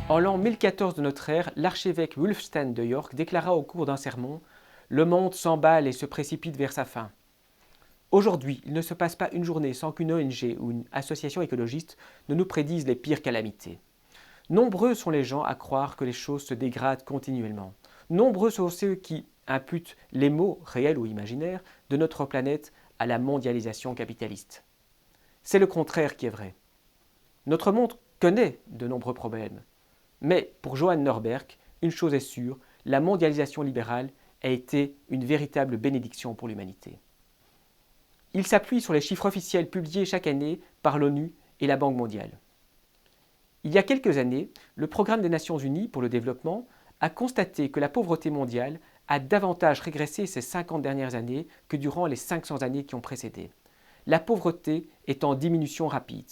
En l'an 1014 de notre ère, l'archevêque Wulfstan de York déclara au cours d'un sermon « Le monde s'emballe et se précipite vers sa fin ». Aujourd'hui, il ne se passe pas une journée sans qu'une ONG ou une association écologiste ne nous prédise les pires calamités. Nombreux sont les gens à croire que les choses se dégradent continuellement. Nombreux sont ceux qui imputent les maux, réels ou imaginaires, de notre planète à la mondialisation capitaliste. C'est le contraire qui est vrai. Notre monde connaît de nombreux problèmes. Mais pour Johan Norberg, une chose est sûre, la mondialisation libérale a été une véritable bénédiction pour l'humanité. Il s'appuie sur les chiffres officiels publiés chaque année par l'ONU et la Banque mondiale. Il y a quelques années, le Programme des Nations Unies pour le développement a constaté que la pauvreté mondiale a davantage régressé ces 50 dernières années que durant les 500 années qui ont précédé. La pauvreté est en diminution rapide.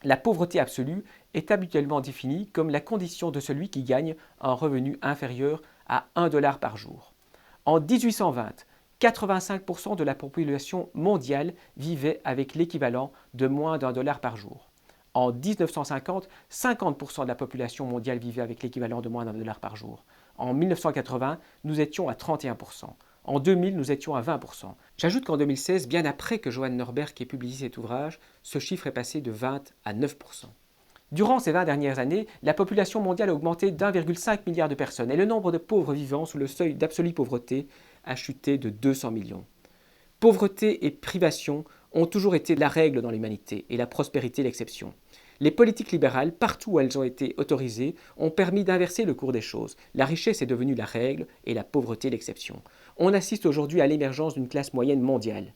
La pauvreté absolue est habituellement définie comme la condition de celui qui gagne un revenu inférieur à 1 dollar par jour. En 1820, 85% de la population mondiale vivait avec l'équivalent de moins d'1 dollar par jour. En 1950, 50% de la population mondiale vivait avec l'équivalent de moins d'1 dollar par jour. En 1980, nous étions à 31%. En 2000, nous étions à 20%. J'ajoute qu'en 2016, bien après que Johan Norberg ait publié cet ouvrage, ce chiffre est passé de 20 à 9%. Durant ces 20 dernières années, la population mondiale a augmenté d'1,5 milliard de personnes et le nombre de pauvres vivant sous le seuil d'absolue pauvreté a chuté de 200 millions. Pauvreté et privation ont toujours été la règle dans l'humanité et la prospérité l'exception. Les politiques libérales, partout où elles ont été autorisées, ont permis d'inverser le cours des choses. La richesse est devenue la règle et la pauvreté l'exception. On assiste aujourd'hui à l'émergence d'une classe moyenne mondiale.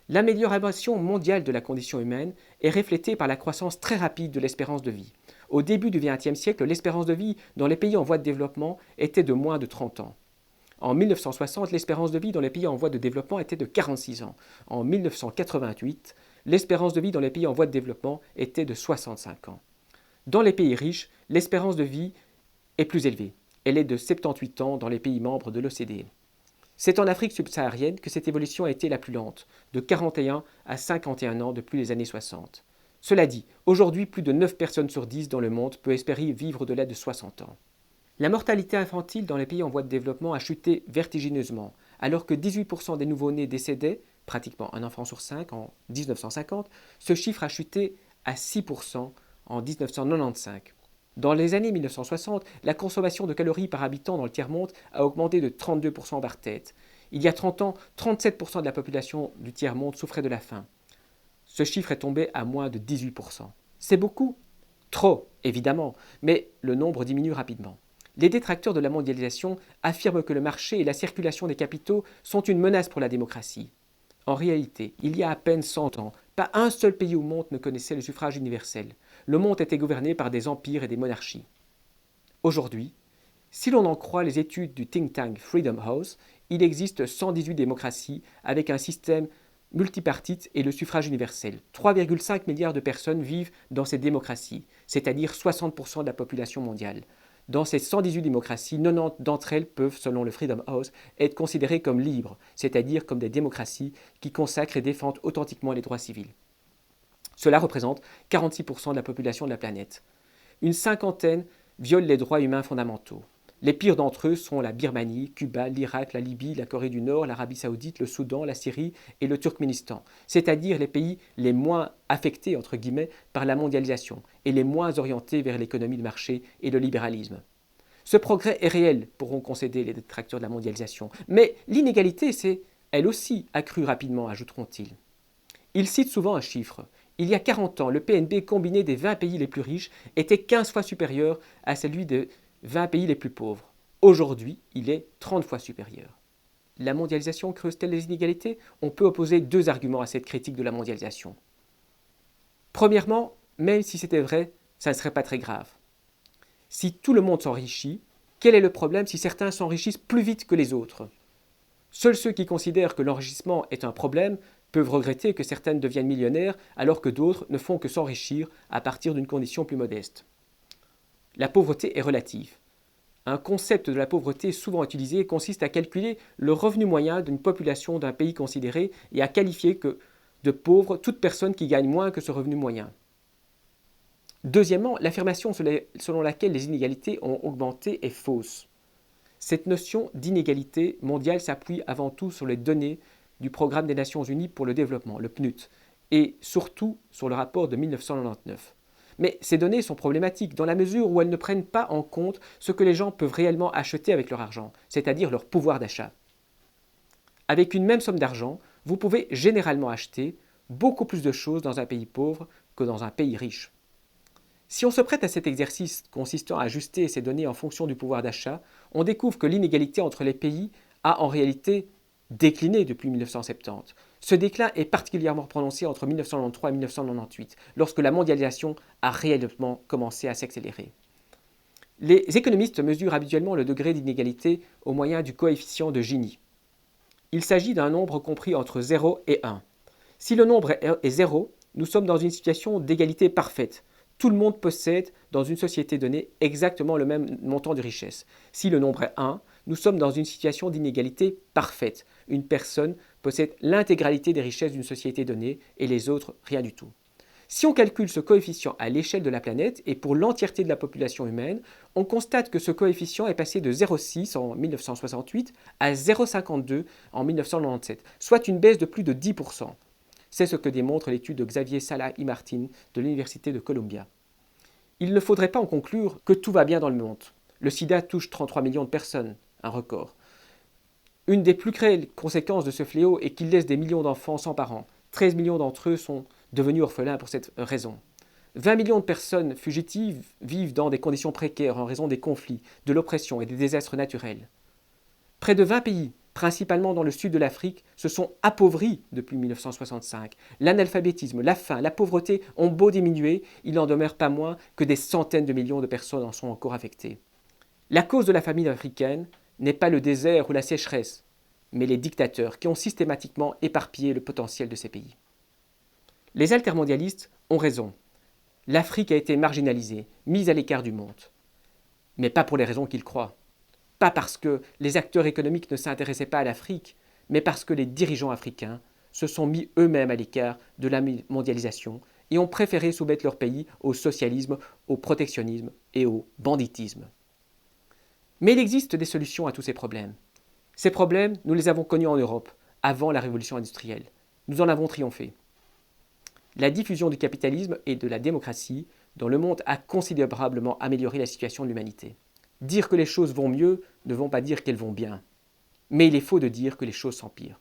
L'amélioration mondiale de la condition humaine est reflétée par la croissance très rapide de l'espérance de vie. Au début du XXe siècle, l'espérance de vie dans les pays en voie de développement était de moins de 30 ans. En 1960, l'espérance de vie dans les pays en voie de développement était de 46 ans. En 1988, l'espérance de vie dans les pays en voie de développement était de 65 ans. Dans les pays riches, l'espérance de vie est plus élevée. Elle est de 78 ans dans les pays membres de l'OCDE. C'est en Afrique subsaharienne que cette évolution a été la plus lente, de 41 à 51 ans depuis les années 60. Cela dit, aujourd'hui, plus de 9 personnes sur 10 dans le monde peut espérer vivre au-delà de 60 ans. La mortalité infantile dans les pays en voie de développement a chuté vertigineusement, alors que 18% des nouveau-nés décédaient, pratiquement un enfant sur 5 en 1950, ce chiffre a chuté à 6% en 1995. Dans les années 1960, la consommation de calories par habitant dans le tiers-monde a augmenté de 32% par tête. Il y a 30 ans, 37% de la population du tiers-monde souffrait de la faim. Ce chiffre est tombé à moins de 18%. C'est beaucoup? Trop, évidemment, mais le nombre diminue rapidement. Les détracteurs de la mondialisation affirment que le marché et la circulation des capitaux sont une menace pour la démocratie. En réalité, il y a à peine 100 ans, pas un seul pays au monde ne connaissait le suffrage universel. Le monde était gouverné par des empires et des monarchies. Aujourd'hui, si l'on en croit les études du think tank Freedom House, il existe 118 démocraties avec un système multipartite et le suffrage universel. 3,5 milliards de personnes vivent dans ces démocraties, c'est-à-dire 60% de la population mondiale. Dans ces 118 démocraties, 90 d'entre elles peuvent, selon le Freedom House, être considérées comme libres, c'est-à-dire comme des démocraties qui consacrent et défendent authentiquement les droits civils. Cela représente 46% de la population de la planète. Une cinquantaine violent les droits humains fondamentaux. Les pires d'entre eux sont la Birmanie, Cuba, l'Irak, la Libye, la Corée du Nord, l'Arabie saoudite, le Soudan, la Syrie et le Turkménistan, c'est-à-dire les pays les moins affectés entre guillemets, par la mondialisation et les moins orientés vers l'économie de marché et le libéralisme. Ce progrès est réel, pourront concéder les détracteurs de la mondialisation, mais l'inégalité s'est, elle aussi, accrue rapidement, ajouteront-ils. Ils citent souvent un chiffre. Il y a 40 ans, le PNB combiné des 20 pays les plus riches était 15 fois supérieur à celui des 20 pays les plus pauvres. Aujourd'hui, il est 30 fois supérieur. La mondialisation creuse-t-elle les inégalités? On peut opposer deux arguments à cette critique de la mondialisation. Premièrement, même si c'était vrai, ça ne serait pas très grave. Si tout le monde s'enrichit, quel est le problème si certains s'enrichissent plus vite que les autres? Seuls ceux qui considèrent que l'enrichissement est un problème peuvent regretter que certaines deviennent millionnaires alors que d'autres ne font que s'enrichir à partir d'une condition plus modeste. La pauvreté est relative. Un concept de la pauvreté souvent utilisé consiste à calculer le revenu moyen d'une population d'un pays considéré et à qualifier de pauvre toute personne qui gagne moins que ce revenu moyen. Deuxièmement, l'affirmation selon laquelle les inégalités ont augmenté est fausse. Cette notion d'inégalité mondiale s'appuie avant tout sur les données du Programme des Nations Unies pour le développement, le PNUD, et surtout sur le rapport de 1999. Mais ces données sont problématiques dans la mesure où elles ne prennent pas en compte ce que les gens peuvent réellement acheter avec leur argent, c'est-à-dire leur pouvoir d'achat. Avec une même somme d'argent, vous pouvez généralement acheter beaucoup plus de choses dans un pays pauvre que dans un pays riche. Si on se prête à cet exercice consistant à ajuster ces données en fonction du pouvoir d'achat, on découvre que l'inégalité entre les pays a en réalité décliné depuis 1970. Ce déclin est particulièrement prononcé entre 1993 et 1998, lorsque la mondialisation a réellement commencé à s'accélérer. Les économistes mesurent habituellement le degré d'inégalité au moyen du coefficient de Gini. Il s'agit d'un nombre compris entre 0 et 1. Si le nombre est 0, nous sommes dans une situation d'égalité parfaite. Tout le monde possède dans une société donnée exactement le même montant de richesse. Si le nombre est 1, nous sommes dans une situation d'inégalité parfaite. Une personne possède l'intégralité des richesses d'une société donnée et les autres rien du tout. Si on calcule ce coefficient à l'échelle de la planète et pour l'entièreté de la population humaine, on constate que ce coefficient est passé de 0,6 en 1968 à 0,52 en 1997, soit une baisse de plus de 10%. C'est ce que démontre l'étude de Xavier Salah y Martin de l'Université de Columbia. Il ne faudrait pas en conclure que tout va bien dans le monde. Le sida touche 33 millions de personnes, un record. Une des plus cruelles conséquences de ce fléau est qu'il laisse des millions d'enfants sans parents. 13 millions d'entre eux sont devenus orphelins pour cette raison. 20 millions de personnes fugitives vivent dans des conditions précaires en raison des conflits, de l'oppression et des désastres naturels. Près de 20 pays, principalement dans le sud de l'Afrique, se sont appauvris depuis 1965. L'analphabétisme, la faim, la pauvreté ont beau diminuer, il n'en demeure pas moins que des centaines de millions de personnes en sont encore affectées. La cause de la famine africaine n'est pas le désert ou la sécheresse, mais les dictateurs qui ont systématiquement éparpillé le potentiel de ces pays. Les altermondialistes ont raison. L'Afrique a été marginalisée, mise à l'écart du monde. Mais pas pour les raisons qu'ils croient. Pas parce que les acteurs économiques ne s'intéressaient pas à l'Afrique, mais parce que les dirigeants africains se sont mis eux-mêmes à l'écart de la mondialisation et ont préféré soumettre leur pays au socialisme, au protectionnisme et au banditisme. Mais il existe des solutions à tous ces problèmes. Ces problèmes, nous les avons connus en Europe, avant la révolution industrielle. Nous en avons triomphé. La diffusion du capitalisme et de la démocratie dans le monde a considérablement amélioré la situation de l'humanité. Dire que les choses vont mieux ne vont pas dire qu'elles vont bien. Mais il est faux de dire que les choses s'empirent.